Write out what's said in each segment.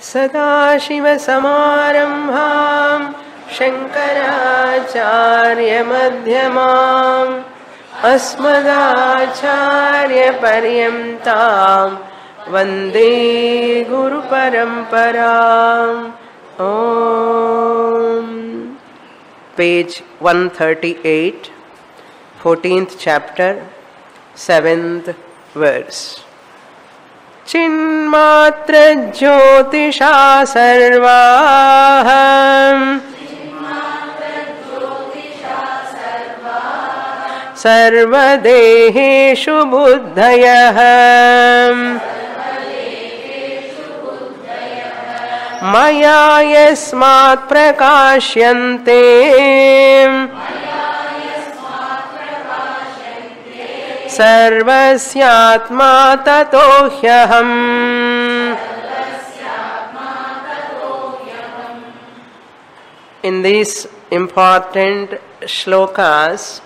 सदाशिवसमारम्भां शङ्कराचार्यमध्यमाम् अस्मदाचार्यपर्यन्तां वन्दे गुरुपरम्पराम्. Om. Page 138, 14th chapter, 7th verse. चिन्मात्र ज्योतिषा सर्वाः सर्वदेहेषु बुद्धयः मया यस्मात् प्रकाश्यन्ते सर्वस्यात्मा ततो ह्यहम्. In these important shlokas,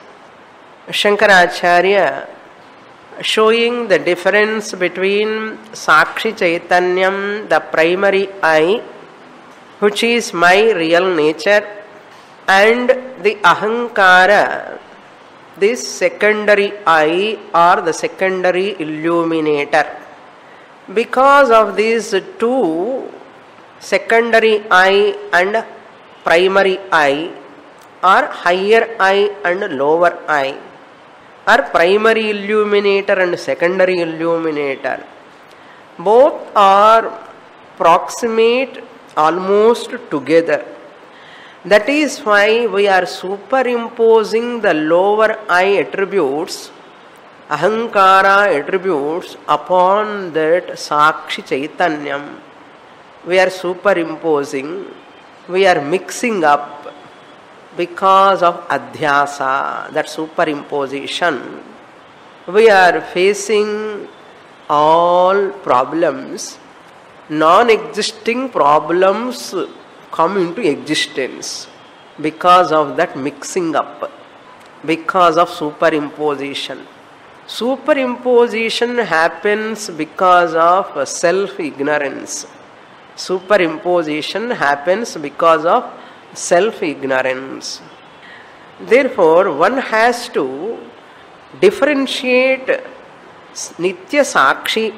Shankaracharya showing the difference between Sakshi Chaitanyam, the primary I, which is my real nature, and the Ahankara, this secondary I or the secondary illuminator. Because of these two, secondary I and primary I, or higher I and lower I, or primary illuminator and secondary illuminator, both are proximate almost together. That is why we are superimposing the lower I attributes, Ahankara attributes, upon that Sakshi Chaitanyam. We are superimposing, we are mixing up because of Adhyasa, that superimposition. We are facing all problems, non-existing problems come into existence because of that mixing up, because of superimposition. Superimposition happens because of self-ignorance. Superimposition happens because of self-ignorance. Therefore, one has to differentiate Nitya Sakshi,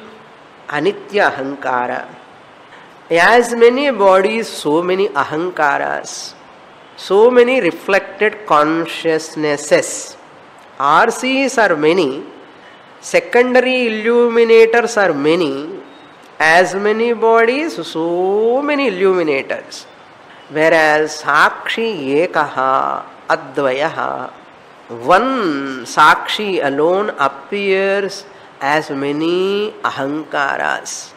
Anitya Ahankara. As many bodies, so many ahankaras, so many reflected consciousnesses. RCs are many, secondary illuminators are many, as many bodies, so many illuminators. Whereas Sakshi Ekaha Advayaha, one Sakshi alone appears as many ahankaras,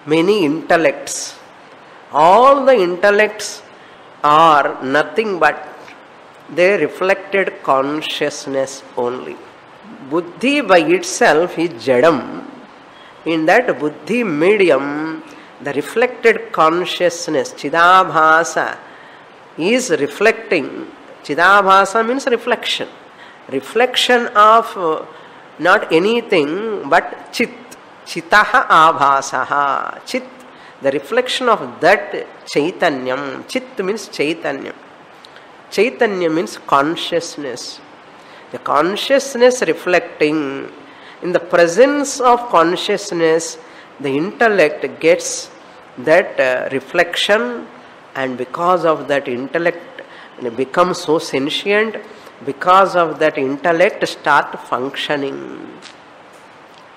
many intellects. All the intellects are nothing but their reflected consciousness only. Buddhi by itself is Jadam. In that Buddhi medium, the reflected consciousness, Chidabhasa, is reflecting. Chidabhasa means reflection. Reflection of not anything but Chit. Chitaha abhasaha. Chit, the reflection of that Chaitanyam. Chit means Chaitanyam. Chaitanya means consciousness. The consciousness reflecting. In the presence of consciousness, the intellect gets that reflection, and because of that intellect, it becomes so sentient. Because of that intellect, start functioning.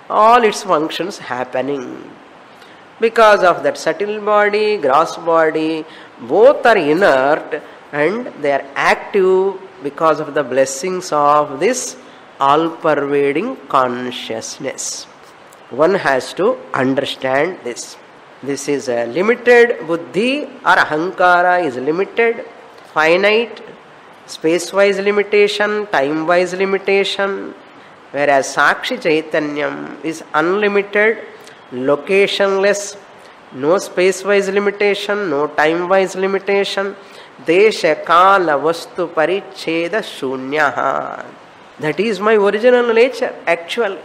All its functions happening. Because of that subtle body, gross body, both are inert and they are active because of the blessings of this all-pervading consciousness. One has to understand this. This is a limited buddhi, or ahankara is limited, finite, space-wise limitation, time-wise limitation. Whereas Sakshi Chaitanyam is unlimited, locationless, no space-wise limitation, no time-wise limitation. Desha Kala Vastu Paricheda Shunyaha. That is my original nature, actually.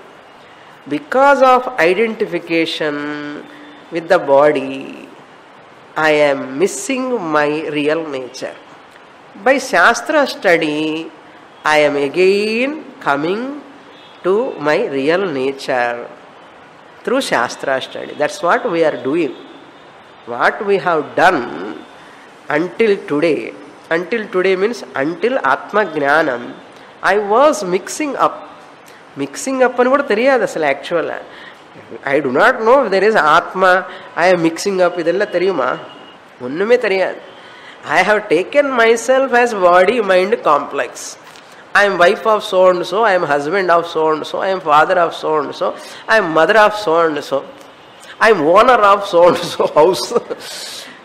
Because of identification with the body, I am missing my real nature. By Shastra study, I am again coming to my real nature through Shastra study. That's what we are doing. What we have done until today. Until today means until Atma Jnanam, I was mixing up. Mixing up అని కూడా తెలియదు అసలు actual. I do not know if there is Atma. I am mixing up. இதெல்லாம் தெரியுமா? ஒன்றுமே தெரியாது. I have taken myself as body mind complex. I am wife of so and so, I am husband of so and so, I am father of so and so, I am mother of so and so, I am owner of so and so house.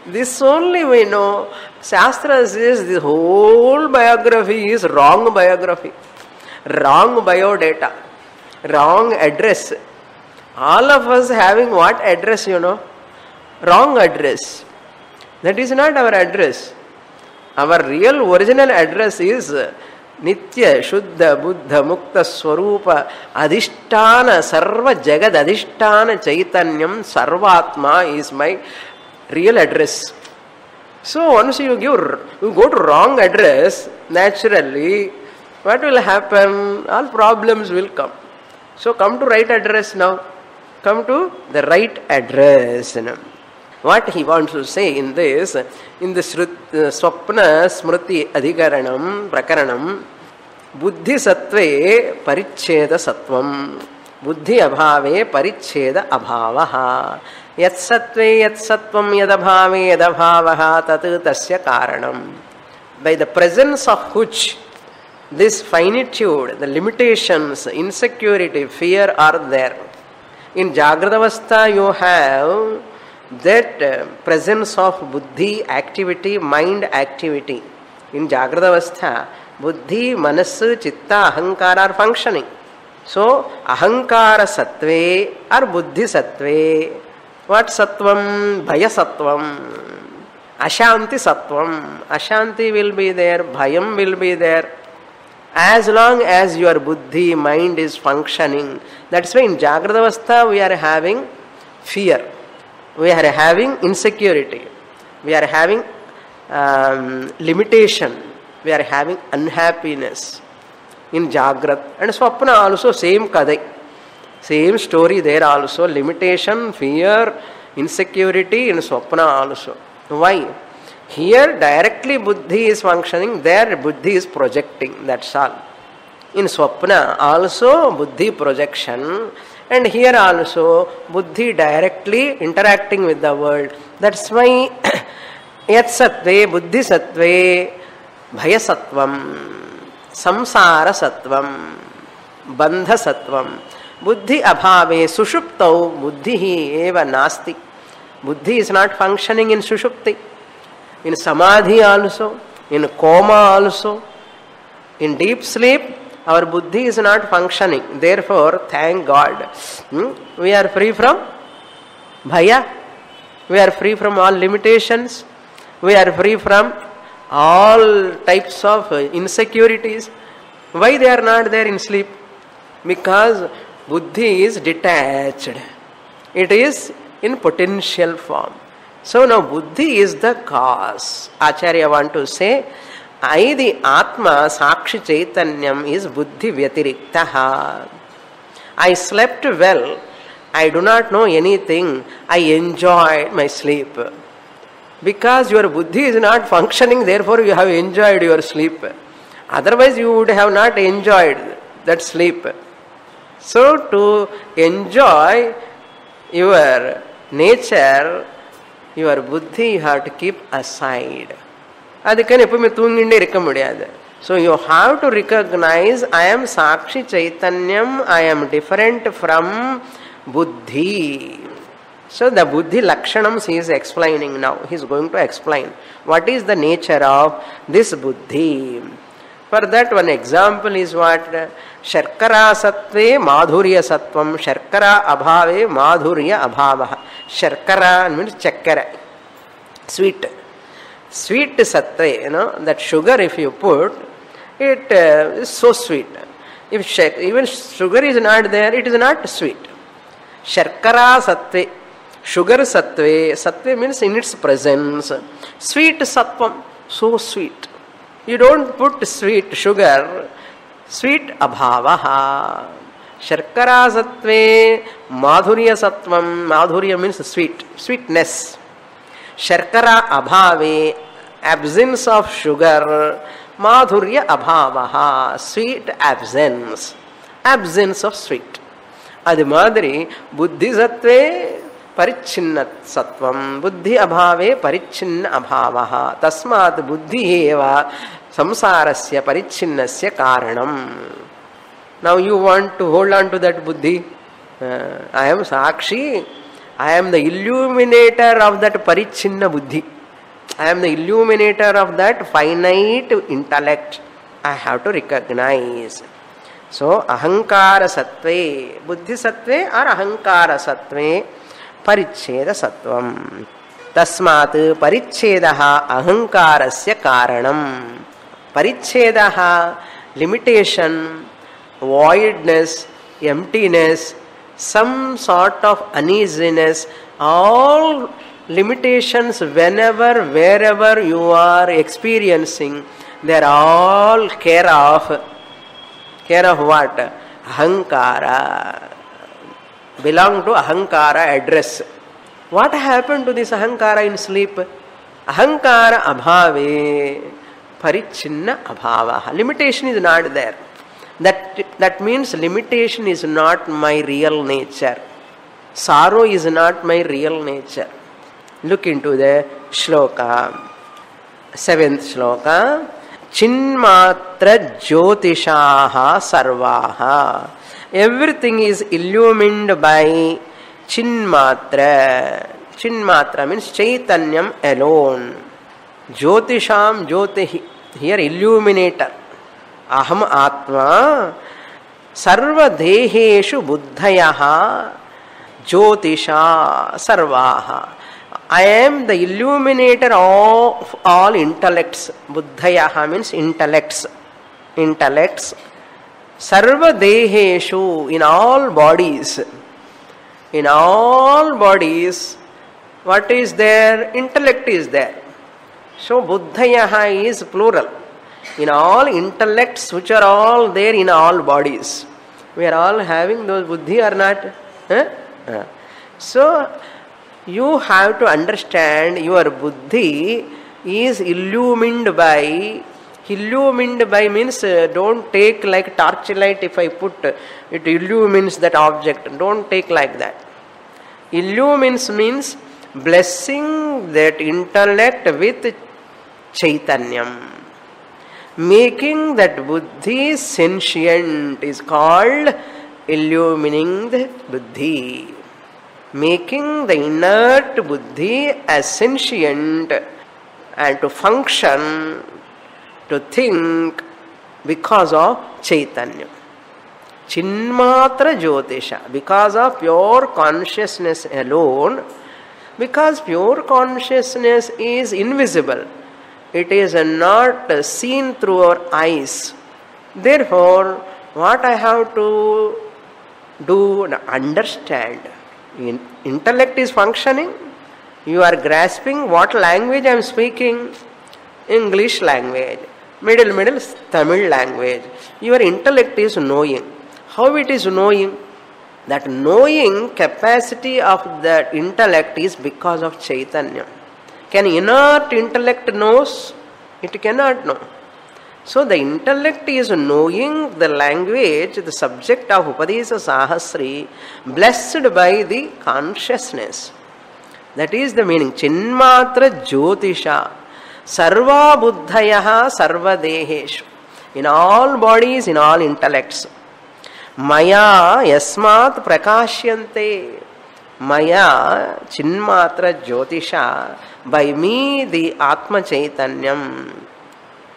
This only we know. Shastra says the whole biography is wrong biography, wrong biodata, wrong address. All of us having what address, you know? Wrong address. That is not our address. Our real original address is Nitya Shuddha Buddha Mukta Swarupa Adhisthana Sarva Jagad Adhisthana Chaitanyam Sarvatma is my real address. So once you go to wrong address, naturally what will happen? All problems will come. So come to right address now. Come to the right address. What he wants to say in this, in the Swapna Smriti Adhikaranam Prakaranam, Buddhi Sattve Paricheda Sattvam, Buddhi Abhave Paricheda Abhavaha, Yat Sattve Yat Sattvam Yadabhave Yadabhavaha Tatu Tasya Karanam. By the presence of which this finitude, the limitations, insecurity, fear are there. In Jagradavastha you have that presence of buddhi activity, mind activity. In Jagradavastha, buddhi, manassu, chitta, ahankara are functioning. So, ahankara sattve or buddhi sattve. What sattvam? Bhaya sattvam. Ashanti sattvam. Ashanti will be there, bhayam will be there. As long as your buddhi, mind is functioning. That's why in Jagradavastha we are having fear. We are having insecurity. We are having limitation. We are having unhappiness. In Jagrat. And Swapna also same kadai. Same story there also. Limitation, fear, insecurity in Swapna also. Why? Here directly buddhi is functioning, there buddhi is projecting, that's all. In Swapna also buddhi projection, and here also buddhi directly interacting with the world. That's why Yat Sattve, Buddhi Sattve, Bhaya Sattvam, Samsara Sattvam, Bandha Sattvam, Buddhi Abhave, Sushuptau, Buddhi eva nasti. Buddhi is not functioning in Sushupti. In Samadhi also, in coma also, in deep sleep, our buddhi is not functioning. Therefore, thank God, we are free from bhaya, we are free from all limitations, we are free from all types of insecurities. Why they are not there in sleep? Because buddhi is detached. It is in potential form. So now buddhi is the cause. Acharya want to say, I the Atma Sakshi Chaitanyam is buddhi vyatiriktaha. I slept well. I do not know anything. I enjoyed my sleep. Because your buddhi is not functioning, therefore you have enjoyed your sleep. Otherwise you would have not enjoyed that sleep. So to enjoy your nature, your buddhi you have to keep aside. அதுக்குன்னு எப்பவுமே தூங்கிண்டே இருக்க முடியாது. So you have to recognize, I am Sakshi Chaitanyam, I am different from buddhi. So the buddhi lakshanams he is explaining now. He is going to explain what is the nature of this buddhi. For that one example is what? Sharkara sattve madhurya sattvam, sharkara abhave madhurya abhavaha. Sharkara means chakkara, sweet. Sweet sattve, that sugar if you put, it is so sweet. If even sugar is not there, it is not sweet. Sharkara sattve. Sugar sattve, sattve means in its presence. Sweet sattvam, so sweet. You don't put sweet sugar, sweet abhavaha. Sharkara sattve, madhurya sattvam, madhurya means sweet, sweetness. Sharkara abhave, absence of sugar, madhurya abhavaha, sweet absence, absence of sweet. Adi madri, buddhi sattve, परिच्छिन्न सत्वम बुद्धि अभावे परिच्छिन्न अभावः तस्मात् बुद्धि एव संसारस्य परिच्छिन्नस्य कारणम. Now you want to hold on to that buddhi. I am Sakshi. I am the illuminator of that parichinna buddhi. I am the illuminator of that finite intellect. I have to recognize. So ahankara sattve, buddhi sattve or ahankara sattve परिच्छेद सत्वम. तस्मात् परिच्छेदः अहंकारस्य कारणम. परिच्छेदः limitation, voidness, emptiness, some sort of uneasiness, all limitations whenever, wherever you are experiencing, they are all care of what? Ahankara. Belong to ahankara address. What happened to this ahankara in sleep? Ahankara abhave parichinna abhava. Limitation is not there. That means limitation is not my real nature. Sorrow is not my real nature. Look into the shloka. 7th shloka. Chinmatra jyotishaha sarvaha. Everything is illumined by Chinmatra. Chinmatra means Chaitanyam alone. Jyotisham Jyotihi. Here illuminator. Aham Atma. Sarva Deheshu Buddhayaha. Jyotisha Sarvaha. I am the illuminator of all intellects. Buddhayaha means intellects. Intellects. Sarva deheshu, in all bodies. In all bodies, what is there? Intellect is there. So buddhayaha is plural. In all intellects which are all there in all bodies. We are all having those buddhi or not? So you have to understand your buddhi is illumined by. Illumined by means don't take like torchlight. If I put it illumines that object, don't take like that. Illumines means blessing that intellect with chaitanyam, making that buddhi sentient is called illumining the buddhi, making the inert buddhi as sentient and to function, to think because of Chaitanya. Chinmatra Jyotisha, because of pure consciousness alone, because pure consciousness is invisible, it is not seen through our eyes. Therefore, what I have to do, understand. Intellect is functioning, you are grasping what language I am speaking, English language. Middle Tamil language. Your intellect is knowing. How it is knowing? That knowing capacity of that intellect is because of Chaitanya. Can inert intellect knows? It cannot know. So the intellect is knowing the language, the subject of Upadesa Sahasri, blessed by the consciousness. That is the meaning. Chinmatra Jyotisha. Sarva buddhayaha sarva deheshu. In all bodies, in all intellects. Maya yasmat prakashyante. Maya chinmatra jyotisha. By me the Atma Chaitanyam.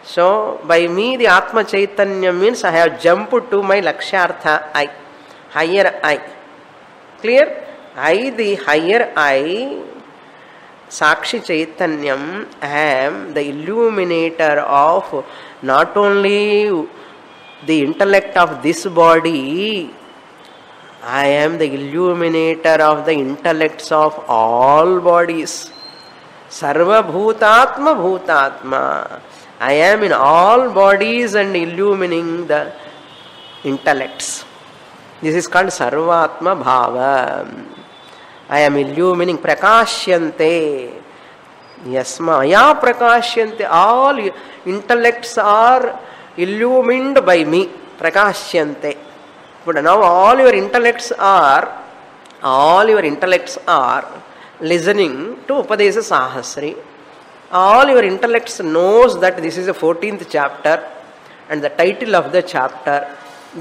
So, by me the Atma Chaitanyam means I have jumped to my Lakshyartha I. Higher I. Clear? I, the higher I, Sakshi Chaitanyam, am the illuminator of not only the intellect of this body, I am the illuminator of the intellects of all bodies. Sarva bhutatma bhutatma. I am in all bodies and illumining the intellects. This is called Sarvatma Bhava. I am illumining Prakashyante. Yes, Maya Prakashyante. All intellects are illumined by me. Prakashyante. But now all your intellects are listening to Upadesa Sahasri. All your intellects knows that this is the 14th chapter and the title of the chapter.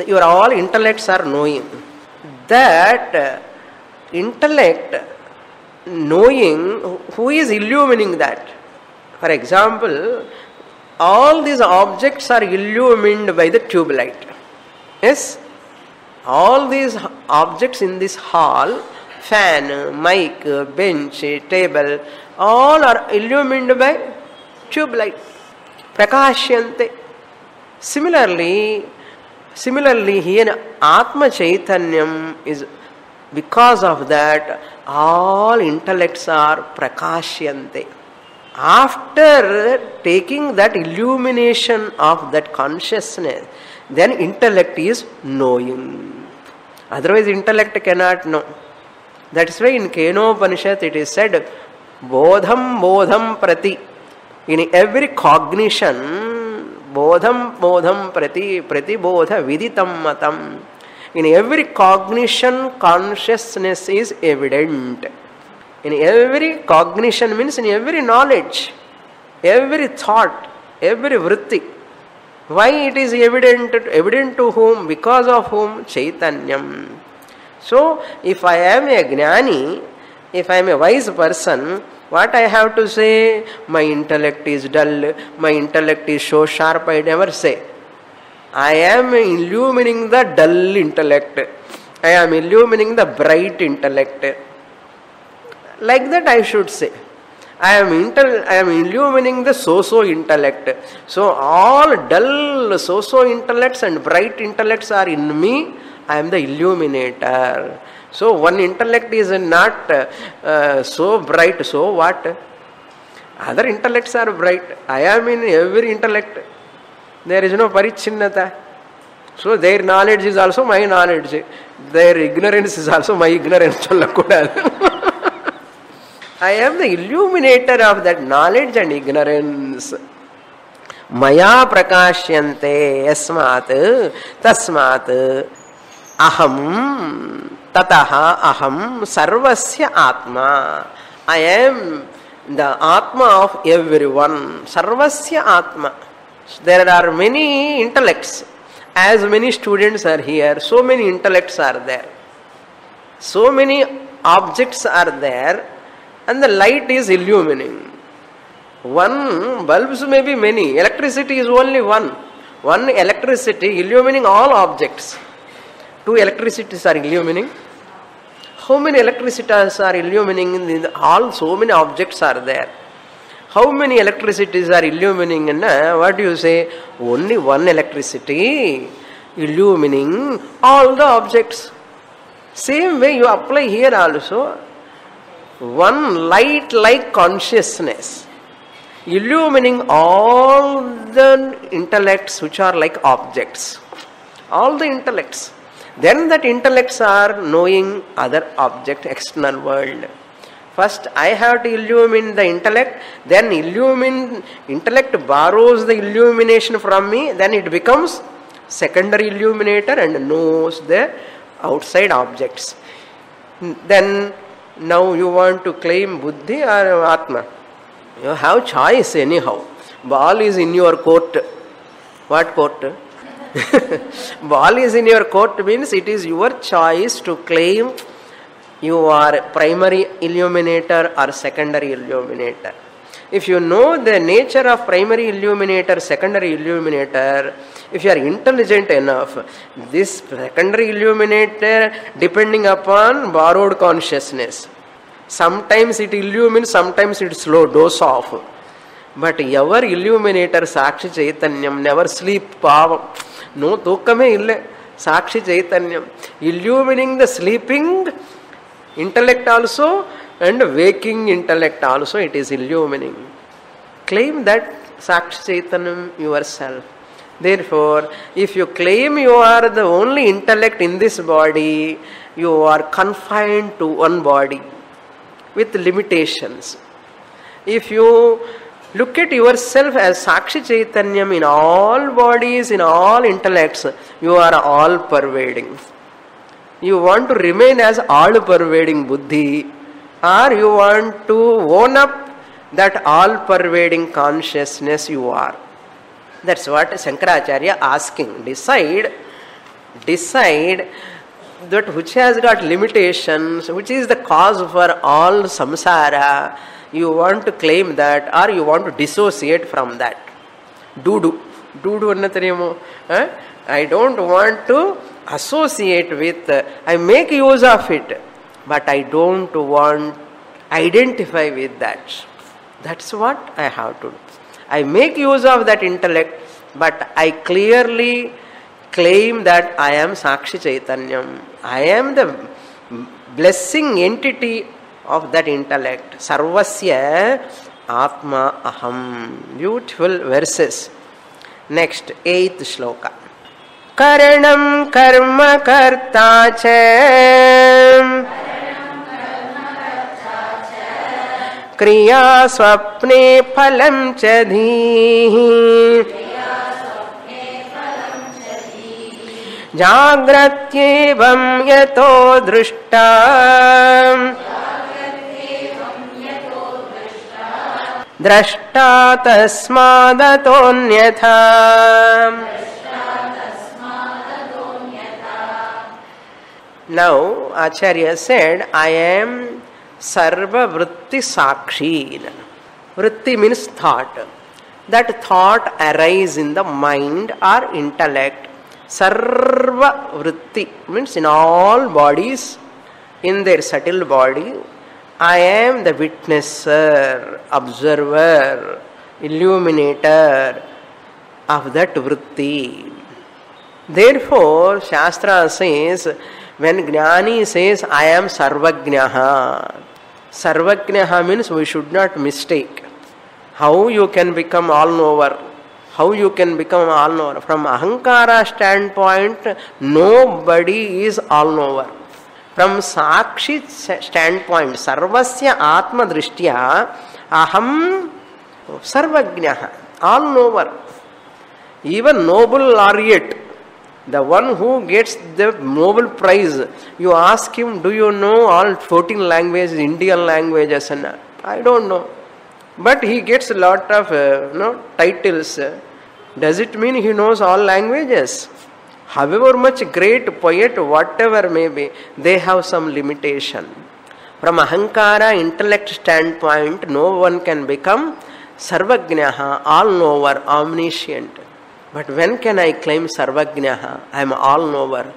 Your all intellects are knowing. That intellect knowing, who is illumining that? For example, all these objects are illumined by the tube light. Yes? All these objects in this hall, fan, mic, bench, table, all are illumined by tube light. Prakashyante. Similarly here Atma Chaitanyam is, because of that all intellects are prakashyante. After taking that illumination of that consciousness, then intellect is knowing. Otherwise intellect cannot know. That is why in Kenopanishad it is said, bodham bodham prati. In every cognition, bodham prati bodha viditam matam. In every cognition, consciousness is evident. In every cognition means in every knowledge, every thought, every vritti. Why it is evident? Evident to whom? Because of whom? Chaitanyam. So, if I am a jnani, if I am a wise person, what I have to say? My intellect is dull, my intellect is so sharp, I never say. I am illumining the dull intellect. I am illumining the bright intellect. Like that I should say. I am illumining the so-so intellect. So all dull so-so intellects and bright intellects are in me. I am the illuminator. So one intellect is not so bright, so what? Other intellects are bright. I am in every intellect. There is no parichinnata. So their knowledge is also my knowledge. Their ignorance is also my ignorance. I am the illuminator of that knowledge and ignorance. Maya prakashyante yasmat tasmat aham tataha aham sarvasya atma. I am the atma of everyone. Sarvasya atma. There are many intellects. As many students are here, so many intellects are there. So many objects are there, and the light is illumining. One bulbs may be many. Electricity is only one. One electricity illumining all objects. Two electricities are illumining. How many electricities are illumining? All so many objects are there. How many electricities are illumining? What do you say? Only one electricity illumining all the objects. Same way you apply here also. One light like consciousness illumining all the intellects which are like objects. All the intellects. Then that intellects are knowing other object, external world. First I have to illumine the intellect, then intellect borrows the illumination from me, then it becomes secondary illuminator and knows the outside objects. Then now you want to claim buddhi or atma. You have choice anyhow. Ball is in your court. What court? Ball is in your court means it is your choice to claim you are primary illuminator or secondary illuminator. If you know the nature of primary illuminator, secondary illuminator, if you are intelligent enough, this secondary illuminator depending upon borrowed consciousness. Sometimes it illumines, sometimes it slow, dose off. But our illuminator, Sakshi Chaitanyam, never sleep, pavam. No tukame ille. Sakshi Chaitanyam, illumining the sleeping intellect also and waking intellect also, it is illumining. Claim that Sakshi Chaitanyam yourself. Therefore, if you claim you are the only intellect in this body, you are confined to one body with limitations. If you look at yourself as Sakshi Chaitanyam in all bodies, in all intellects, you are all pervading. You want to remain as all pervading Buddhi, or you want to own up that all pervading consciousness you are. That's what Shankaracharya asking. Decide that which has got limitations, which is the cause for all samsara. You want to claim that, or you want to dissociate from that. Dudu anna theriyumo. I don't want to associate with, I make use of it, but I don't want identify with that. That's what I have to do. I make use of that intellect, but I clearly claim that I am Sakshi Chaitanyam. I am the blessing entity of that intellect. Sarvasya Atma Aham. Beautiful verses. Next, 8th shloka. Karanam karma karta cha kriya swapne phalam cha dhihi jagratyevam yato drushta drashta tasmadatonyatha. Now Acharya said, I am Sarva Vritti Sakshi. Vritti means thought. That thought arises in the mind or intellect. Sarva Vritti means in all bodies, in their subtle body, I am the witnesser, observer, illuminator of that Vritti. Therefore, Shastra says, when Jnani says, I am Sarvajnaha, Sarvajnaha means we should not mistake. How you can become all-knower? How you can become all-knower? From Ahankara standpoint, nobody is all-knower. From Sakshi standpoint, Sarvasya Atma Drishtya, Aham Sarvajnaha, all-knower. Even noble laureate, the one who gets the Nobel Prize, you ask him, do you know all 14 languages, Indian languages? And I don't know. But he gets a lot of titles. Does it mean he knows all languages? However much great poet, whatever may be, they have some limitation. From Ahankara intellect standpoint, no one can become Sarvajnaha, all-knower, omniscient. But when can I claim Sarvajnaha? I am all-knower.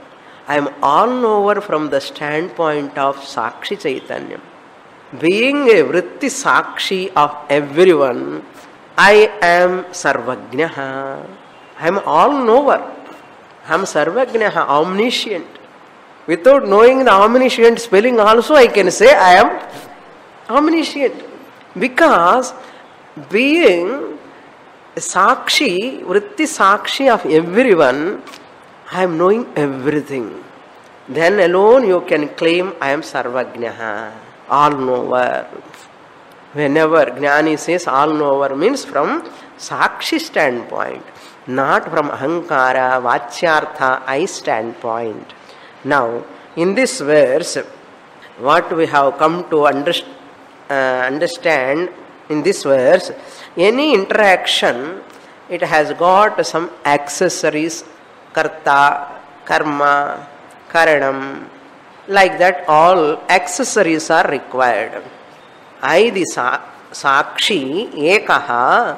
I am all-knower from the standpoint of Sakshi Chaitanya. Being a Vritti Sakshi of everyone, I am Sarvajnaha. I am all-knower. I am Sarvajnaha, omniscient. Without knowing the omniscient spelling also, I can say I am omniscient. Because being Sakshi, Vritti Sakshi of everyone, I am knowing everything. Then alone you can claim I am Sarvajnaha, all-knower. Whenever Jnani says all-knower means from Sakshi standpoint, not from Ahankara, Vachyartha, I standpoint. Now, in this verse, what we have come to understand in this verse, any interaction, it has got some accessories, karta, karma, karanam, like that all accessories are required. I the sakshi, ekaha,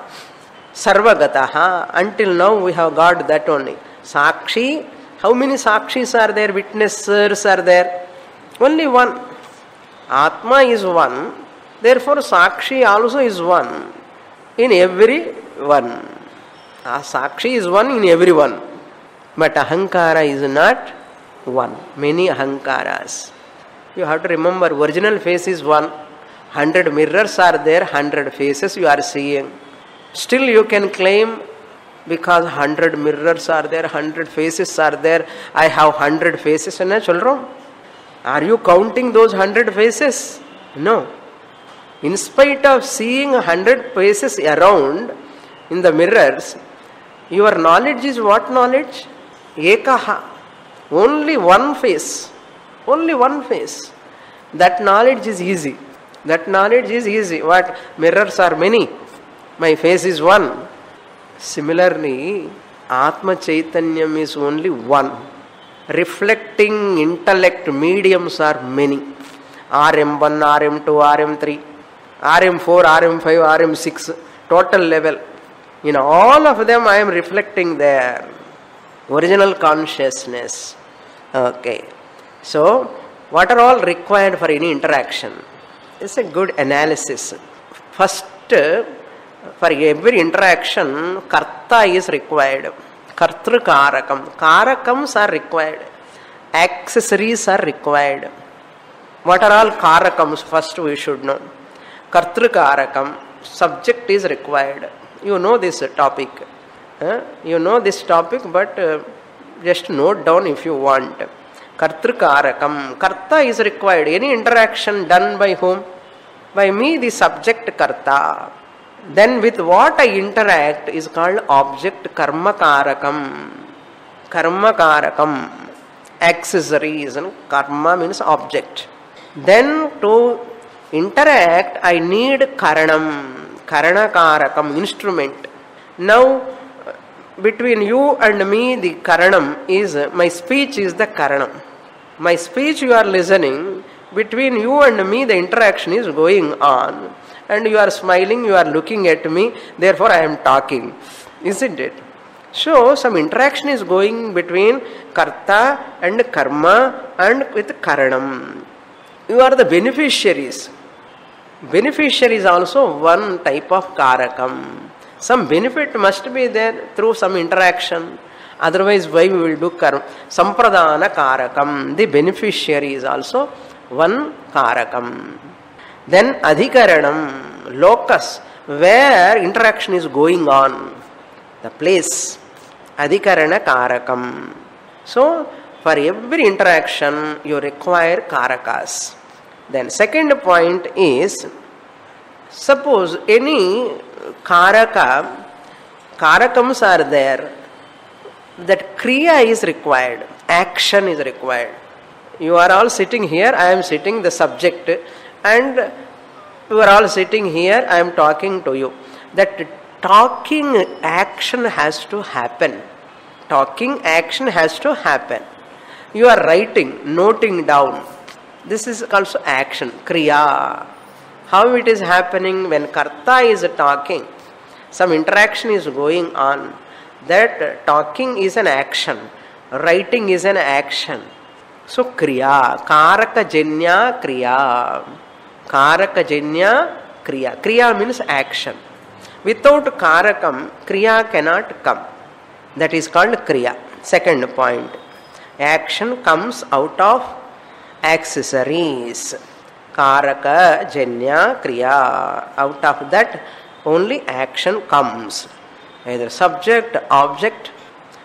sarvagataha, until now we have got that only. Sakshi, how many sakshis are there, witnessers are there? Only one. Atma is one, therefore sakshi also is one. In every one. Sakshi is one in everyone. But ahankara is not one. Many ahankaras. You have to remember, original face is one. 100 mirrors are there, 100 faces you are seeing. Still you can claim, because 100 mirrors are there, 100 faces are there, I have 100 faces. Are you counting those 100 faces? No. In spite of seeing 100 faces around in the mirrors, your knowledge is what knowledge? Ekaha. Only one face. Only one face. That knowledge is easy. That knowledge is easy. What? Mirrors are many. My face is one. Similarly, Atma Chaitanyam is only one. Reflecting intellect mediums are many. RM1, RM2, RM3, RM4, RM5, RM6, total level. In all of them I am reflecting their original consciousness. Okay. So, what are all required for any interaction? It's a good analysis. First, for every interaction, karta is required. Kartru karakam. Karakams are required. Accessories are required. What are all karakams? First we should know. Kartru karakam. Subject is required. You know this topic. You know this topic, but just note down if you want. Kartru karakam. Karta is required. Any interaction done by whom? By me, the subject karta. Then with what I interact is called object karma karakam. Karma karakam. Accessories. And karma means object. Then to interact I need karanam. Karana karakam. Instrument. Now between you and me the karanam is, my speech is the karanam. My speech you are listening. Between you and me the interaction is going on. And you are smiling, you are looking at me, therefore I am talking. Isn't it? So, some interaction is going between karta and karma and with karanam. You are the beneficiaries. Beneficiary is also one type of karakam. Some benefit must be there through some interaction. Otherwise, why we will do karma? Sampradana karakam. The beneficiary is also one karakam. Then adhikaranam, locus, where interaction is going on, the place, adhikarana karakam. So, for every interaction, you require karakas. Then second point is, suppose any karakams are there, that kriya is required, action is required. You are all sitting here, I am sitting, the subject, and you are all sitting here, I am talking to you. That talking action has to happen. Talking action has to happen. You are writing, noting down. This is also action, kriya. How it is happening? When karta is talking, some interaction is going on. That talking is an action. Writing is an action. So kriya, karaka janya kriya. Karaka janya kriya. Kriya means action. Without karakam, kriya cannot come. That is called kriya. Second point. Action comes out of accessories. Karaka janya kriya. Out of that only action comes. Either subject, object.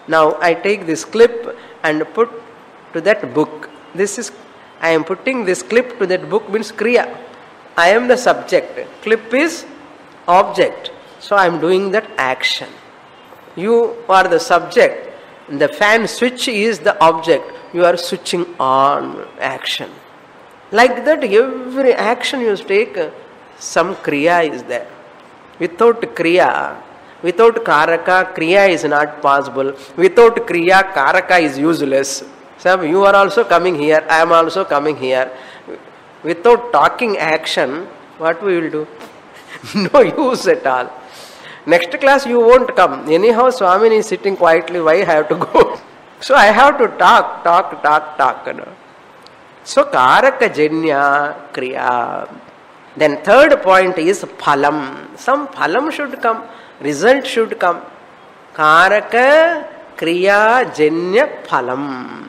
Now I take this clip and put to that book. This is, I am putting this clip to that book means kriya. I am the subject. Clip is object. So I am doing that action. You are the subject. The fan switch is the object. You are switching on action. Like that, every action you take, some kriya is there. Without kriya, without karaka, kriya is not possible. Without kriya, karaka is useless. So you are also coming here, I am also coming here. Without talking action, what we will do? No use at all. Next class you won't come. Anyhow, Swami is sitting quietly, why I have to go? So I have to talk. You know. So karaka janya kriya. Then third point is phalam. Some phalam should come, result should come. Karaka Kriyajanya phalam.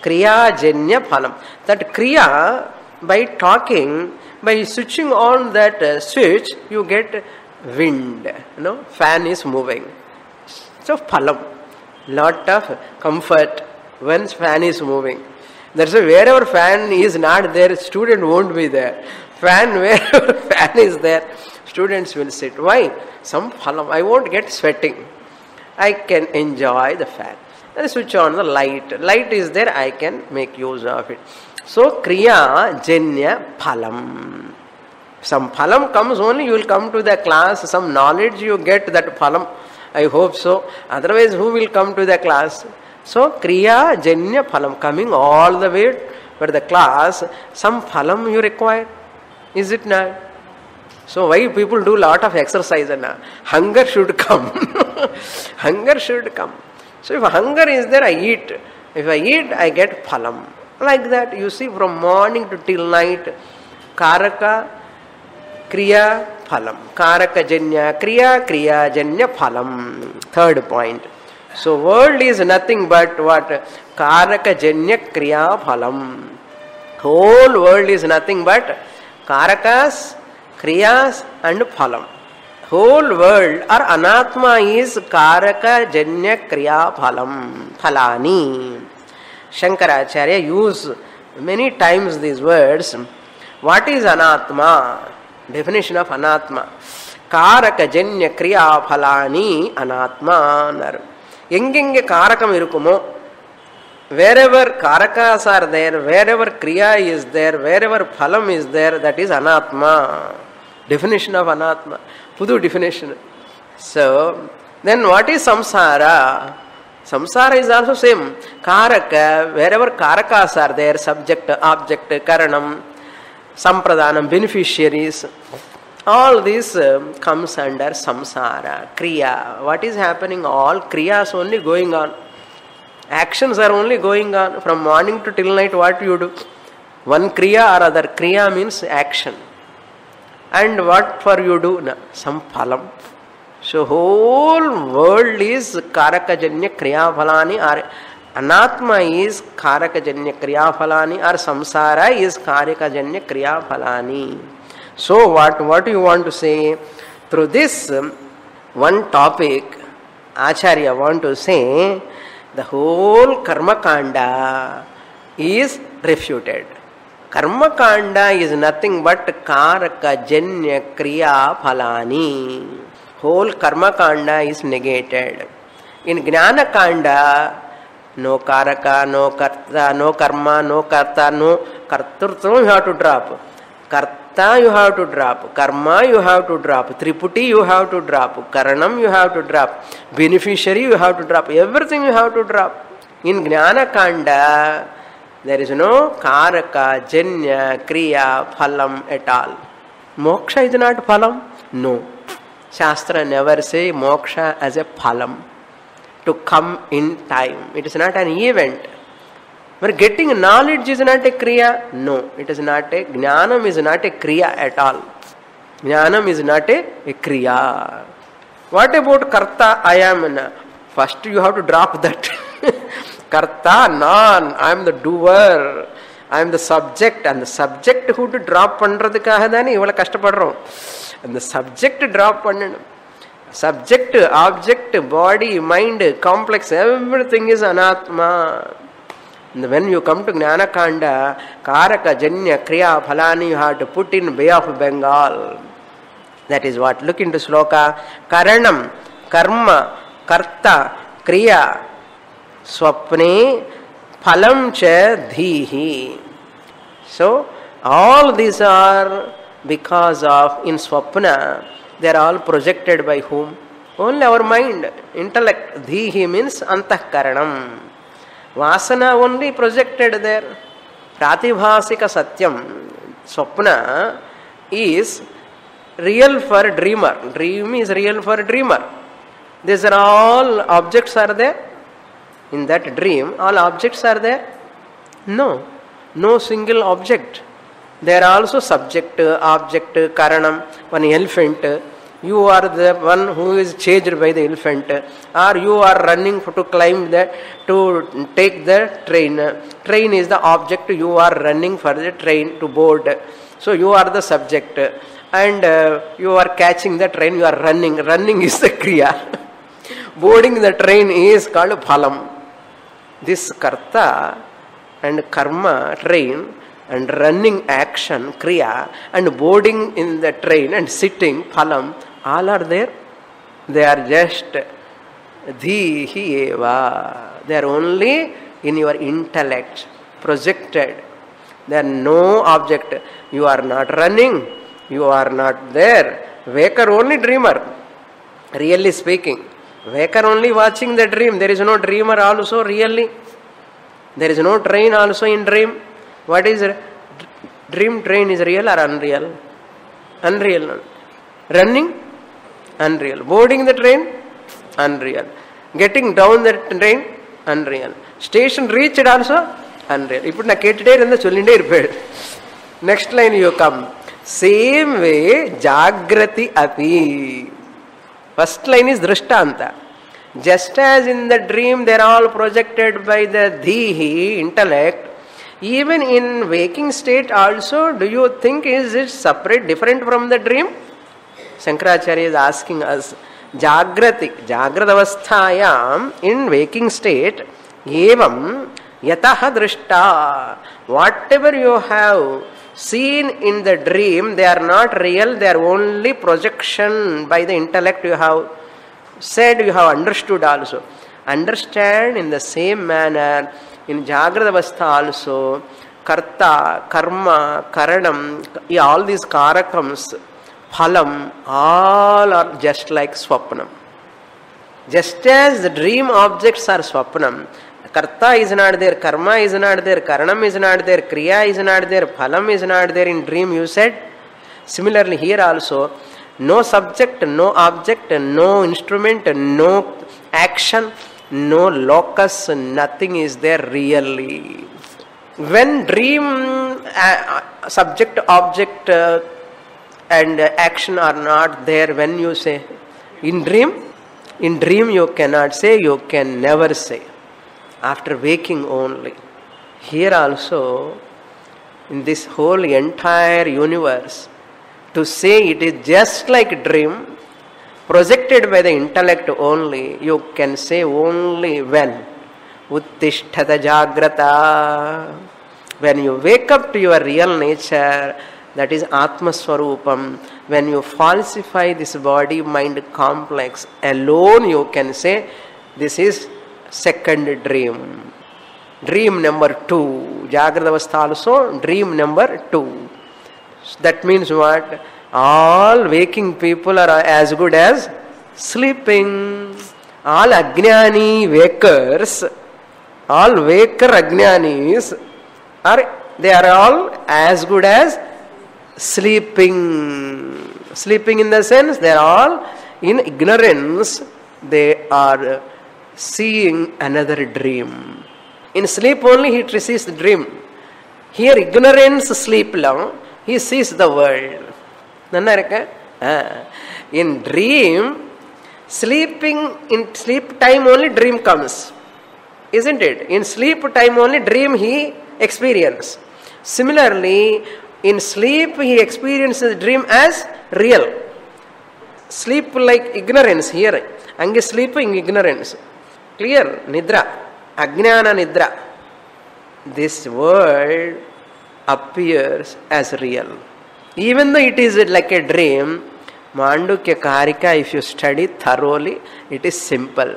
Kriyajanya phalam. That Kriya, by talking, by switching on that switch, you get wind. Fan is moving. So phalam. Lot of comfort when fan is moving. That's why wherever fan is not there, student won't be there. Wherever fan is there, students will sit. Why? Some phalam. I won't get sweating. I can enjoy the fan. And switch on the light. Light is there, I can make use of it. So, Kriya Janya Phalam. Some phalam comes only, you will come to the class, some knowledge you get that phalam. I hope so. Otherwise, who will come to the class? So, Kriya Janya Phalam, coming all the way for the class, some phalam you require. Is it not? So, why people do lot of exercise? Hunger should come. Hunger should come. So, if hunger is there, I eat. If I eat, I get phalam. Like that, you see, from morning to till night, Karaka, Kriya, Phalam. Karaka Janya Kriya, Kriya Janya Phalam. Third point. So, world is nothing but what? Karaka Janya Kriya Phalam. Whole world is nothing but Karakas, Kriyas and Phalam. Whole world or Anatma is Karaka Janya Kriya Phalam. Phalani. Shankaracharya use many times these words. What is Anatma? Definition of Anatma. Karaka Janya Kriya Phalani Anatma. Engenge Karakam irukumo. Wherever Karakas are there, wherever Kriya is there, wherever Phalam is there, that is Anatma. Definition of Anatma. Pudu definition. So, then what is Samsara? Samsara is also same. Karaka, wherever Karakas are there, subject, object, Karanam, Sampradhanam, beneficiaries, all this comes under Samsara. Kriya. What is happening? All Kriyas only going on. Actions are only going on. From morning to till night, what you do? One Kriya or other. Kriya means action. And what for you do? Some phalam. So whole world is Karakajanya Kriya Phalani, or Anatma is Karakajanya Kriya Phalani, or Samsara is Karakajanya Kriya Phalani. So what do you want to say? Through this one topic, Acharya want to say the whole Karma Kanda is refuted. Karma Kanda is nothing but Karaka Janya Kriya Phalani. Whole Karma Kanda is negated. In Jnana Kanda, no Karaka, no Karta, no Karma, no Karta, no Karturtvam you have to drop. Karta you have to drop. Karma you have to drop. Triputi you have to drop. Karanam you have to drop. Beneficiary you have to drop. Everything you have to drop. In Jnana Kanda, there is no Karaka, Janya, Kriya, Phalam at all. Moksha is not Phalam? No. Shastra never say moksha as a phalam to come in time. It is not an event. But getting knowledge is not a kriya. No, it is not a jnanam is not a kriya at all. Jnanam is not a kriya. What about karta? I am. First you have to drop that. Karta, non. I am the doer. I am the subject. And the subject who to drop pandradhikaha dani ivala kashtapadrom. And the subject drop pannanum. Subject, object, body, mind, complex, everything is anatma. And when you come to Jnana Kanda, Karaka, Janya, Kriya, Phalani, you have to put in Bay of Bengal. That is what. Look into Sloka. Karanam, Karma, Karta, Kriya, Swapne, Phalam cha Dhihi. So, all these are because of in Swapna, they are all projected by whom? Only our mind, intellect. Dhihi means Antahkaranam. Vasana only projected there. Pratibhasika Satyam, Swapna is real for dreamer. Dream is real for dreamer. These are all objects are there. In that dream, all objects are there? No. No single object. There are also subject, object, karanam, one elephant, You are the one who is chased by the elephant, or you are running to climb to take the train. Train is the object, you are running for the train to board. So you are the subject, and you are catching the train, you are running. Running is the kriya. Boarding the train is called phalam. This karta and karma, train, and running action, kriya, and boarding in the train and sitting, phalam, all are there. They are just dhihi eva. They are only in your intellect, projected. They are no object. You are not running. You are not there. Waker only dreamer. Really speaking. Waker only watching the dream. There is no dreamer also really. There is no train also in dream. What is dream? Train is real or unreal? Unreal. Running? Unreal. Boarding the train? Unreal. Getting down the train? Unreal. Station reached also? Unreal. If na ketide irundha sollinde irped. Next line you come. Same way Jagrati api. First line is Drishtanta. Just as in the dream they are all projected by the dhihi, intellect, even in waking state also, do you think is it separate, different from the dream? Shankaracharya is asking us, Jagrati, Jagradavasthayam, in waking state, evam yataha drishta, whatever you have seen in the dream, they are not real, they are only projection by the intellect you have said, you have understood also. Understand in the same manner, in Jagradavastha also, karta, karma, karanam, all these karakams, phalam, all are just like swapnam. Just as the dream objects are swapnam, karta is not there, karma is not there, karanam is not there, kriya is not there, phalam is not there in dream, you said. Similarly here also, no subject, no object, no instrument, no action, no locus, nothing is there really. When dream subject, object and action are not there, when you say in dream you cannot say, you can never say. After waking only. Here also, in this whole entire universe, to say it is just like a dream, projected by the intellect only, you can say only when. Uttishtata jagrata. When you wake up to your real nature, that is Atma Swarupam. When you falsify this body mind complex, alone you can say this is second dream. Dream number 2. Jagradavastha also, dream number 2. That means what? All waking people are as good as sleeping. All Ajnani wakers, all waker Ajnanis, they are all as good as sleeping. Sleeping in the sense they are all in ignorance. They are seeing another dream. In sleep only he receives the dream. Here ignorance sleep long, he sees the world. In dream, sleeping, in sleep time only dream comes. Isn't it? In sleep time only dream he experiences. Similarly, in sleep he experiences dream as real. Sleep like ignorance here. Ange sleeping ignorance. Clear? Nidra. Ajnana nidra. This world appears as real. Even though it is like a dream, Mandukya Karika, if you study thoroughly, it is simple.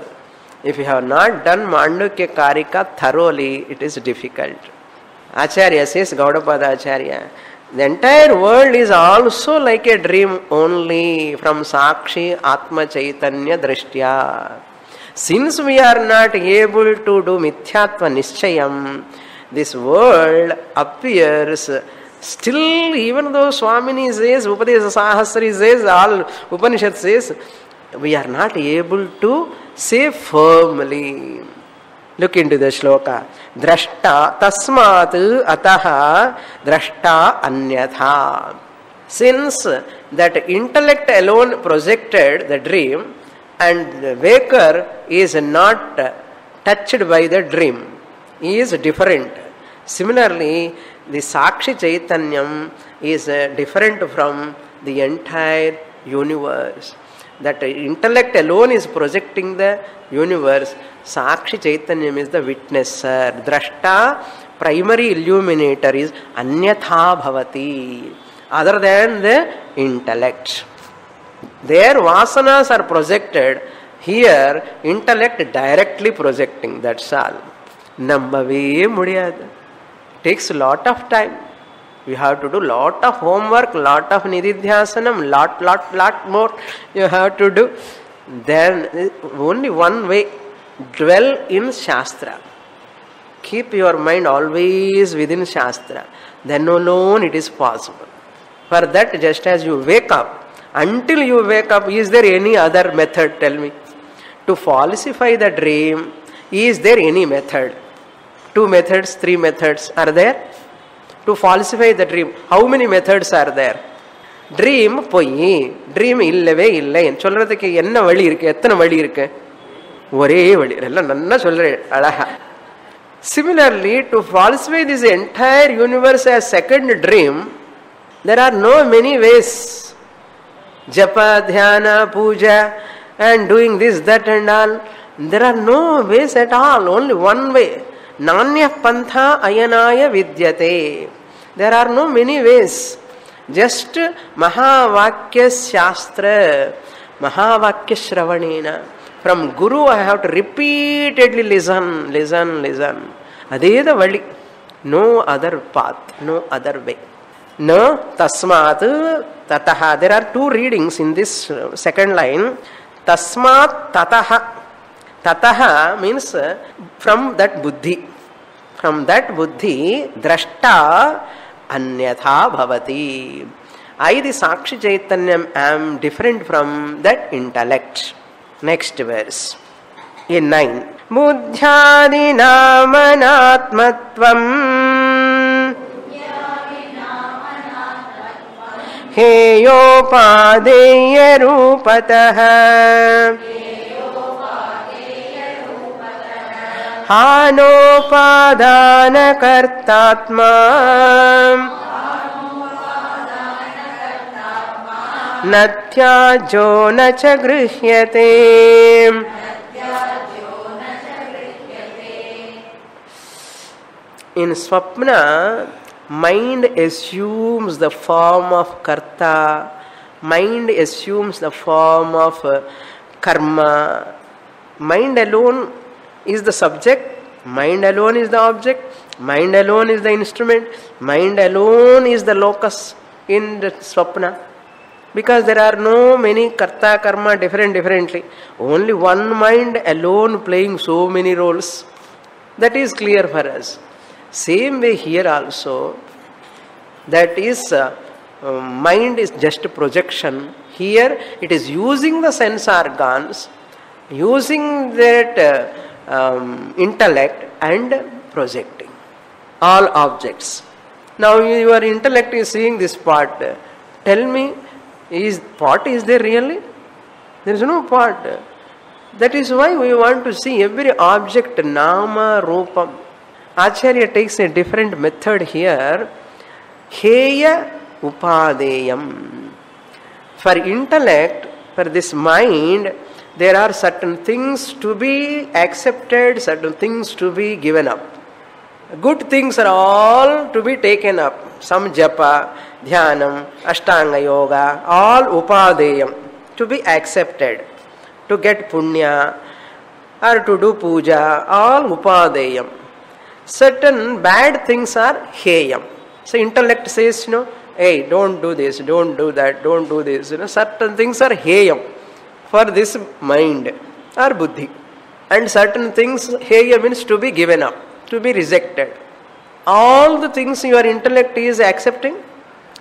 If you have not done Mandukya Karika thoroughly, it is difficult. Acharya says, Gaudapada Acharya, the entire world is also like a dream only from Sakshi Atma Chaitanya Drishtya. Since we are not able to do Mithyatva Nischayam, this world appears still, even though Swamini says, Upadesa Sahasri says, all Upanishad says, we are not able to say firmly. Look into the shloka. Drashta tasmat ataha drashta anyatha. Since that intellect alone projected the dream and the waker is not touched by the dream, he is different. Similarly, the Sakshi Chaitanyam is different from the entire universe. That intellect alone is projecting the universe. Sakshi Chaitanyam is the witnesser. Drashta, primary illuminator, is Anyatha Bhavati, other than the intellect. Their vasanas are projected. Here, intellect directly projecting. That's all. Nambave mudiyadu. Takes a lot of time. You have to do lot of homework, lot of nididhyasanam, lot more you have to do. Then only one way, dwell in Shastra. Keep your mind always within Shastra. Then alone it is possible. For that, just as you wake up, until you wake up, is there any other method? Tell me. To falsify the dream, is there any method? 2 methods, 3 methods are there? To falsify the dream, how many methods are there? Dream போய் dream இல்லவே இல்லை சொல்றதுக்கு என்ன வழி இருக்கு? எத்தனை வழி இருக்கு? ஒரே வழி. எல்லாம் நல்லா சொல்றேன் அழகா. Similarly, to falsify this entire universe as second dream, there are no many ways. Japa, dhyana, puja, and doing this, that and all. There are no ways at all. Only one way. Nanya pantha ayanaya vidyate. There are no many ways. Just Mahavakya Shastra, Mahavakya Shravanena. From Guru I have to repeatedly listen. Adhe the vali. No other path, no other way. No tasmat tataha. There are 2 readings in this second line. Tasmat tataha. Tataha means from that buddhi. From that buddhi, drashta anyatha bhavati. I, the Sakshi Chaitanyam, am different from that intellect. Next verse. In 9. Buddhyadi namanatmatvam heyopadeya rupataha hanopadana kartatma natyajo nacha grihyate. In Swapna, mind assumes the form of karta, mind assumes the form of karma. Mind alone is the subject, mind alone is the object, mind alone is the instrument, mind alone is the locus in the Swapna. Because there are no many karta, karma differently. Only one mind alone playing so many roles. That is clear for us. Same way here also, that is mind is just a projection. Here it is using the sense organs, using that intellect and projecting all objects. Now your intellect is seeing this part. Tell me, is there really? There is no part. That is why we want to see every object, nama, rupam. Acharya takes a different method here. Heya upadeyam. For intellect, for this mind, there are certain things to be accepted, certain things to be given up. Good things are all to be taken up. Some japa, dhyanam, ashtanga yoga, all upadeyam, to be accepted, to get punya or to do puja, all upadeyam. Certain bad things are heyam. So intellect says, hey, don't do this, don't do that, don't do this. Certain things are heyam for this mind or buddhi. And certain things, heya means to be given up, to be rejected. All the things your intellect is accepting,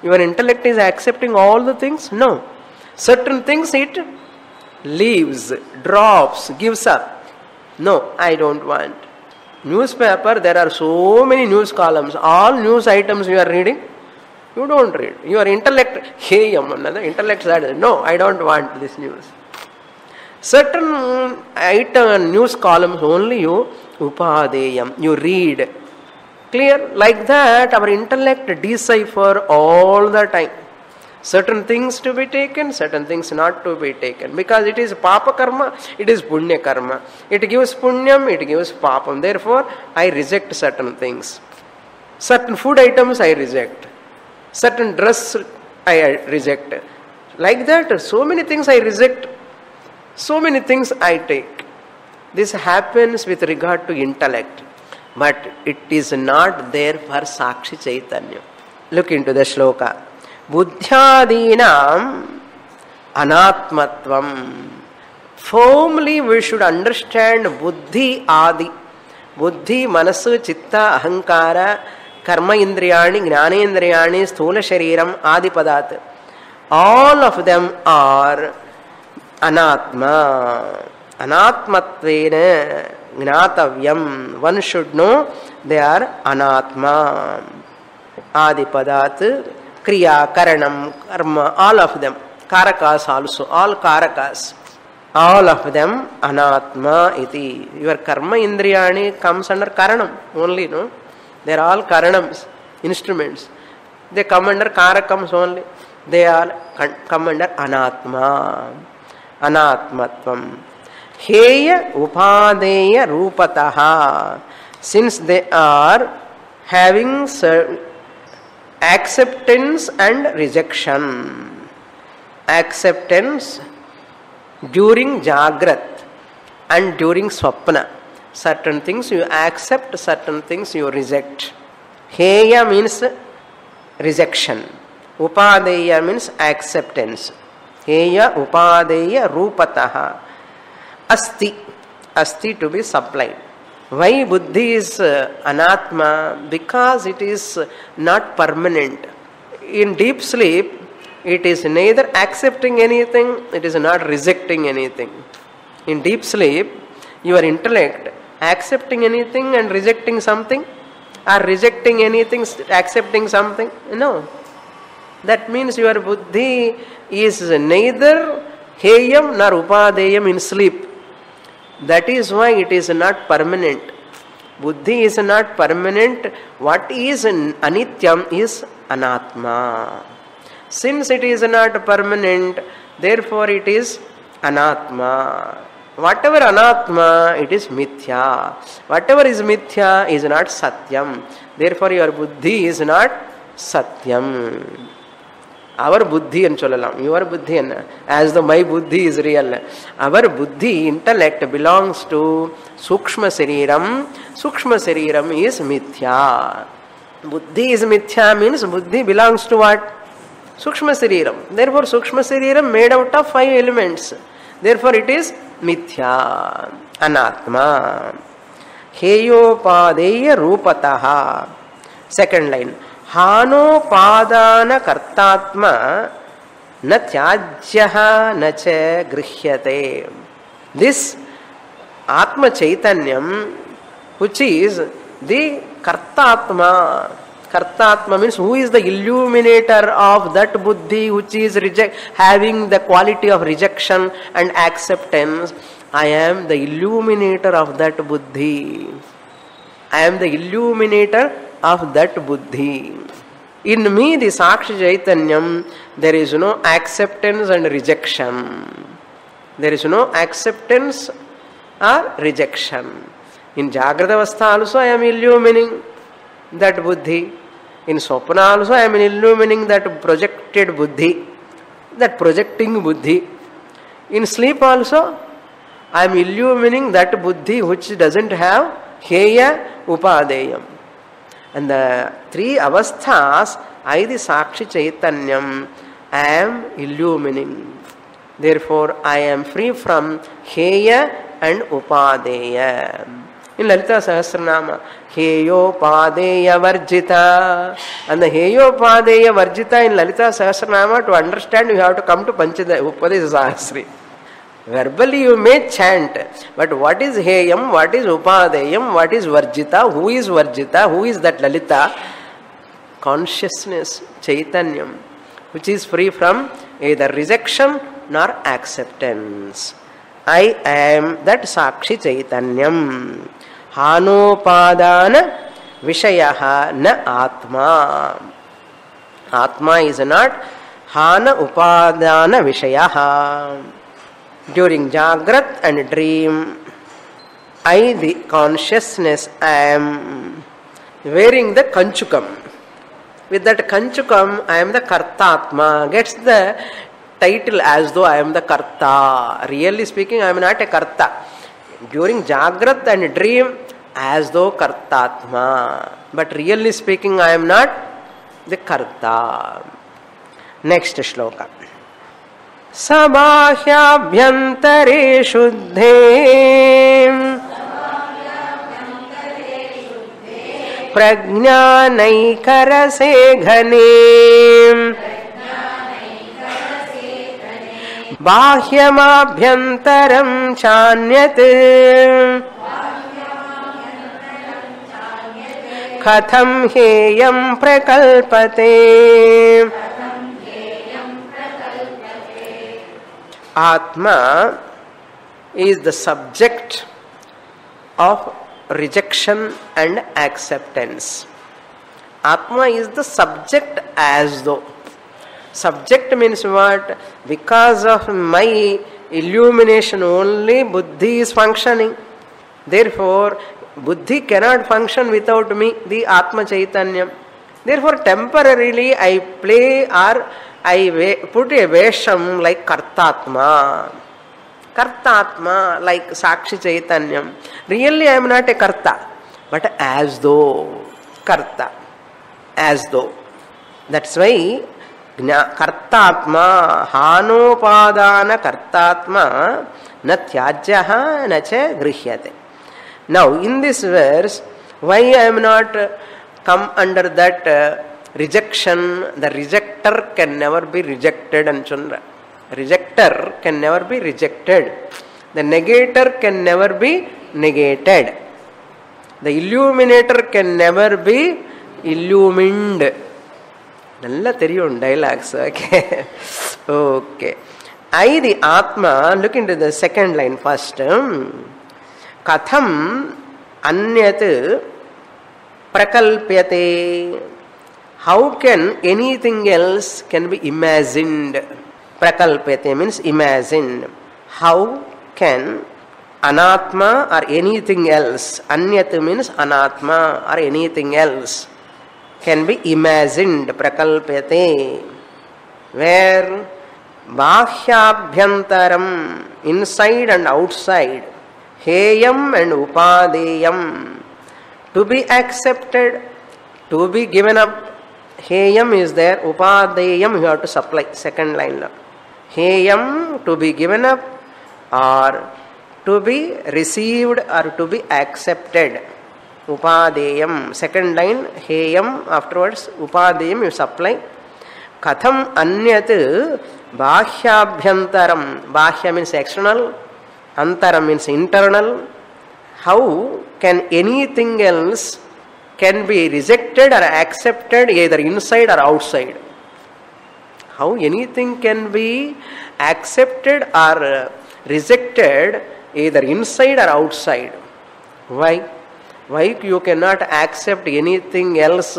your intellect is accepting all the things? No. Certain things it leaves, drops, gives up. No, I don't want. Newspaper, there are so many news columns. All news items you are reading, You don't read. Your intellect, heyam, another intellect said, no, I don't want this news. Certain item, news columns only you upadeyam, you read. Clear? Like that, our intellect decipher all the time. Certain things to be taken, certain things not to be taken. Because it is papa karma, it is punya karma. It gives punyam, it gives papam. Therefore, I reject certain things. Certain food items I reject. Certain dress I reject. Like that, so many things I reject. So many things I take. This happens with regard to intellect. But it is not there for Sakshi Chaitanya. Look into the shloka. Buddhyadinam anatmatvam. Firmly we should understand buddhi adi. Buddhi, manasu, chitta, ahankara, karma indriyani, gnana indriyani, sthula shariram, adi padat. All of them are anatma. Anatmatvena gnatavyam. One should know they are anatma. Adi padat. Kriya, Karanam, Karma, all of them. Karakas also, all Karakas. All of them Anatma iti. Your Karma Indriyani comes under Karanam only, no? They are all Karanams, instruments. They come under Karakams only. They all come under Anatma. Anatmatvam. Heya Upadeya Rupataha. Since they are having acceptance and rejection. Acceptance during Jagrat and during Swapna. Certain things you accept, certain things you reject. Heya means rejection. Upadeya means acceptance. Heya Upadeya Rupataha. Asti. Asti to be supplied. Why buddhi is anatma? Because it is not permanent. In deep sleep, it is neither accepting anything, it is not rejecting anything. In deep sleep, your intellect accepting anything and rejecting something, or rejecting anything, accepting something? No. That means your buddhi is neither heyam nor upadeyam in sleep. That is why it is not permanent. Buddhi is not permanent. What is anityam is anatma. Since it is not permanent, therefore it is anatma. Whatever anatma, it is mithya. Whatever is mithya is not satyam. Therefore your buddhi is not satyam. Our buddhi and cholalam, your buddhi and as though my buddhi is real. Our buddhi, intellect belongs to Sukshma Sariram. Sukshma Sariram is mithya. Buddhi is mithya means buddhi belongs to what? Sukshma Sariram. Therefore Sukshma Sariram made out of 5 elements. Therefore it is mithya. Anatma. Heyopadeya rupataha. Second line. Hanopadana kartatma na tyajyaha na cha grihyate. This Atma Chaitanyam, which is the Kartatma. Kartatma means who is the illuminator of that buddhi which is having the quality of rejection and acceptance. I am the illuminator of that buddhi. I am the illuminator of that buddhi. In me, the Sakshi Chaitanyam, there is no acceptance and rejection. There is no acceptance or rejection. In Jagrata Avastha also I am illumining that buddhi. In Swapna also I am illumining that projected buddhi, that projecting buddhi. In sleep also I am illumining that buddhi which doesn't have heya upadeyam. And the 3 avasthas, I the Sakshi Chaitanyam, I am illumining. Therefore, I am free from heya and upadeya. In Lalita Sahasranama, heyopadeya varjita. And the heyopadeya varjita in Lalita Sahasranama, to understand you have to come to Upadesha Sahasri. Verbally you may chant, but what is heyam, what is upadeyam, what is varjita, who is that Lalita? consciousness, Chaitanyam, which is free from either rejection nor acceptance. I am that Sakshi Chaitanyam. Hanopadana Vishayaha na Atma. Atma is not Hana Upadana Vishayaha. During Jagrat and dream, I, the consciousness, am wearing the Kanchukam. With that Kanchukam, I am the Kartatma. Gets the title as though I am the Karta. Really speaking, I am not a Karta. During Jagrat and dream, as though Kartatma. But really speaking, I am not the Karta. Next shloka. Sabāhyabhyantare shuddhe प्रज्ञानैकरसे घने बाह्यमाभ्यन्तरं चान्यत् कथं हेयं प्रकल्पते. Atma is the subject of rejection and acceptance. Atma is the subject as though. Subject means what? Because of my illumination only Buddhi is functioning. Therefore, Buddhi cannot function without me, the Atma Chaitanyam. Therefore, temporarily I play or I put a vesham like Kartatma. Kartatma like Sakshi Chaitanyam. Really I am not a Karta, but as though Karta. As though. That's why Kartatma, Hanopadana Kartatma na tyajyaha na cha grihyate. Now in this verse, why I am not come under that rejection? The rejecter can never be rejected and chundra. Rejecter can never be rejected. The negator can never be negated. The illuminator can never be illumined. Nalla theriyum dialogues. Okay. Okay. I, the Atma, look into the second line first. Katham anyat prakalpyate. How can anything else can be imagined? Prakalpyate means imagined. How can anatma or anything else, anyat means anatma or anything else, can be imagined? Prakalpyate. Where bahyabhyantaram, inside and outside, heyam and upadeyam, to be accepted, to be given up. Heyam is there, upadeyam you have to supply, second line. Heyam, to be given up, or to be received, or to be accepted. Upadeyam, second line, heyam, afterwards upadeyam you supply. Katham anyat bahyabhyantaram. Bahya means external, antaram means internal. How can anything else can be rejected or accepted either inside or outside? How anything can be accepted or rejected either inside or outside? Why? Why you cannot accept anything else?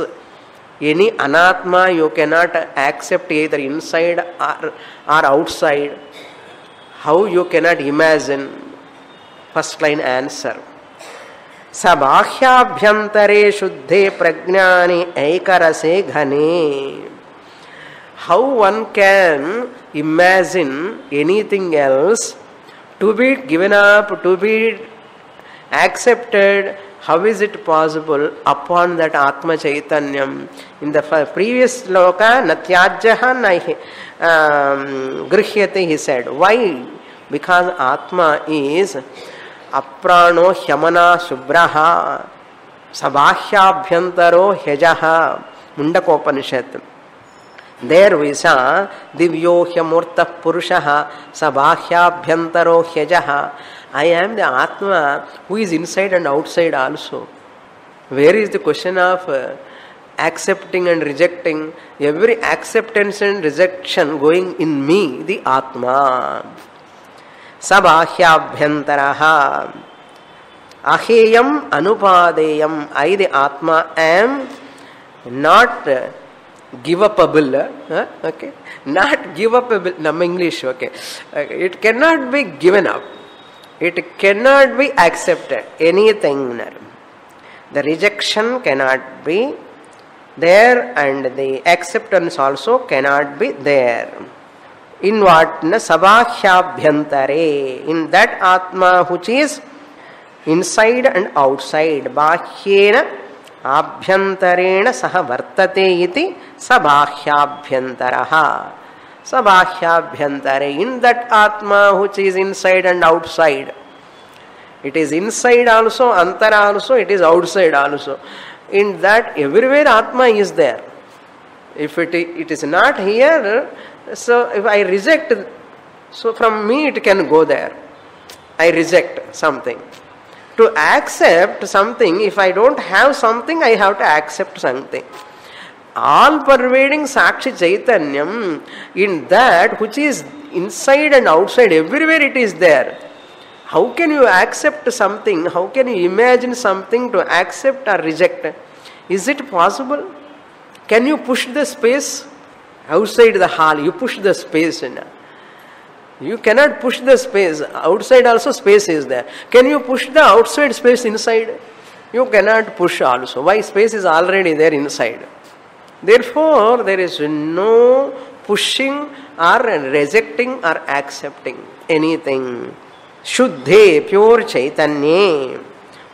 Any anatma you cannot accept either inside or outside. How you cannot imagine? First line answer. Sabāhyabhyantare shuddhe prajñāni aikarase ghane. How one can imagine anything else to be given up, to be accepted? How is it possible upon that Atma Chaitanyam? In the previous sloka, natyajyaha nahi grihyate, he said. Why? Because Atma is aprano hyamana subraha sabāhyabhyantaro hyajaha. Mundakopanishad. There we saw divyo hyamurta purushaha sabāhyabhyantaro hyajaha. I am the Atma who is inside and outside also. Where is the question of accepting and rejecting, every acceptance and rejection going in me, the Atma. Sabhahyabhyantaraha. Aheyam anupadeyam. I, the Atma, am not give upable. Okay, not give upable. Nam English. Okay, it cannot be given up. It cannot be accepted. Anything. The rejection cannot be there, and the acceptance also cannot be there. In what? Na sabhahyabhyantare. In that Atma which is inside and outside. Bahyena abhyantarena saha vartate iti sabhahyabhyantaraha. Sabhahyabhyantare. In that Atma which is inside and outside. It is inside also, antara also, it is outside also. In that everywhere Atma is there. If it is not here, so if I reject, so from me it can go there. I reject something. To accept something, if I don't have something, I have to accept something. All pervading Sakshi Chaitanyam, in that which is inside and outside, everywhere it is there. How can you accept something? How can you imagine something to accept or reject? Is it possible? Can you push the space outside the hall? You push the space in. You cannot push the space. Outside also space is there. Can you push the outside space inside? You cannot push also. Why? Space is already there inside. Therefore, there is no pushing or rejecting or accepting anything. Shuddhe, pure Chaitanya.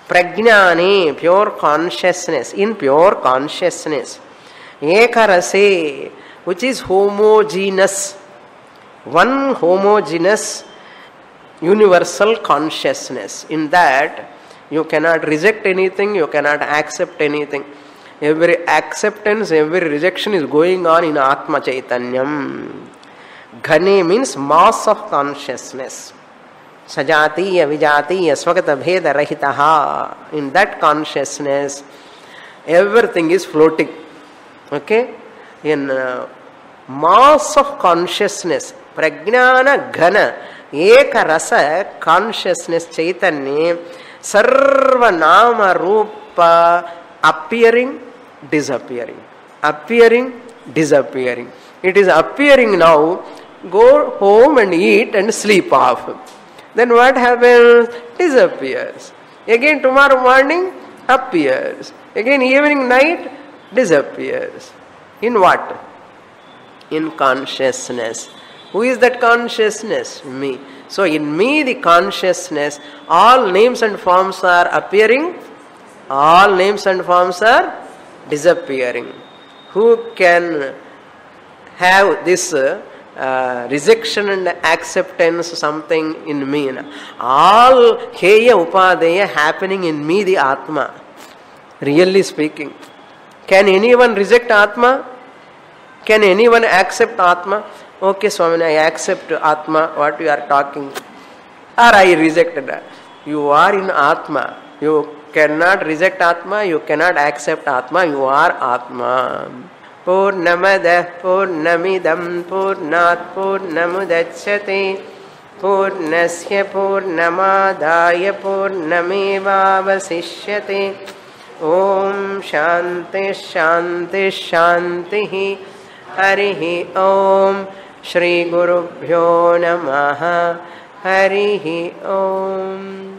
Prajnane, pure consciousness. In pure consciousness. Ekarase, which is homogeneous. One homogeneous universal consciousness. In that you cannot reject anything, you cannot accept anything. Every acceptance, every rejection is going on in Atma Chaitanyam. Ghane means mass of consciousness. Sajatiya, vijatiya, swagata bheda rahitaha. In that consciousness, everything is floating. Okay? In mass of consciousness, prajnana ghana, eka rasa consciousness Chaitanya, sarva nama rupa, appearing, disappearing. Appearing, disappearing. It is appearing now. Go home and eat and sleep off. Then what happens? Disappears. Again tomorrow morning, appears. Again evening, night, disappears. In what? In consciousness. Who is that consciousness? Me. So in me the consciousness, all names and forms are appearing, all names and forms are disappearing. Who can have this rejection and acceptance something in me? All heya upadeya happening in me, the Atma. Really speaking. Can anyone reject Atma? Can anyone accept Atma? Okay, Swami, I accept Atma, what you are talking. Or I reject that. You are in Atma. You cannot reject Atma, you cannot accept Atma, you are Atma. Purnamadah Purnamidam Purnat Purnamudachyate Purnasya Purnamadaya Purnamevavasishyate. Om Shanti Shanti Shanti. Harihi Om. Shri Gurubhyo Namaha. Harihi Om.